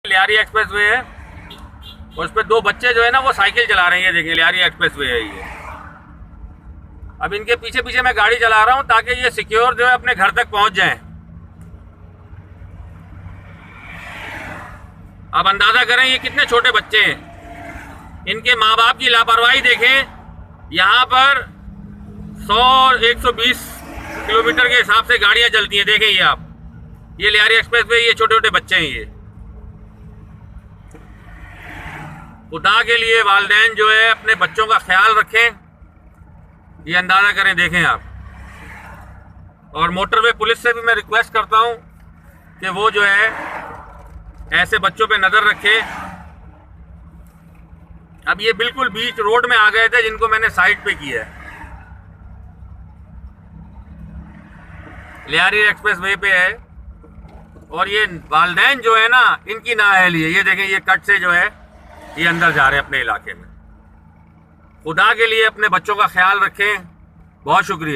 Lyari express way है और उस पर दो बच्चे जो है ना वो साइकिल चला रहे हैं। ये देखिए लियारी एक्सप्रेस वे है ये। अब इनके पीछे पीछे मैं गाड़ी चला रहा हूं ताकि ये सिक्योर जो है अपने घर तक पहुंच जाएं। अब अंदाजा करें ये कितने छोटे बच्चे हैं। इनके माँ बाप की लापरवाही देखें। यहाँ पर 100-120 किलोमीटर के हिसाब से गाड़ियां चलती हैं। देखें ये आप, ये लियारी एक्सप्रेस वे, ये छोटे छोटे बच्चे हैं। ये खुदा के लिए वालिदैन जो है अपने बच्चों का ख्याल रखें। ये अंदाजा करें, देखें आप। और मोटरवे पुलिस से भी मैं रिक्वेस्ट करता हूं कि वो जो है ऐसे बच्चों पे नजर रखे। अब ये बिल्कुल बीच रोड में आ गए थे जिनको मैंने साइड पे किया है। लियारी एक्सप्रेस वे पे है और ये वालिदैन जो है ना इनकी नाअहली है। ये देखें ये कट से जो है ये अंदर जा रहे हैं अपने इलाके में। खुदा के लिए अपने बच्चों का ख्याल रखें। बहुत शुक्रिया।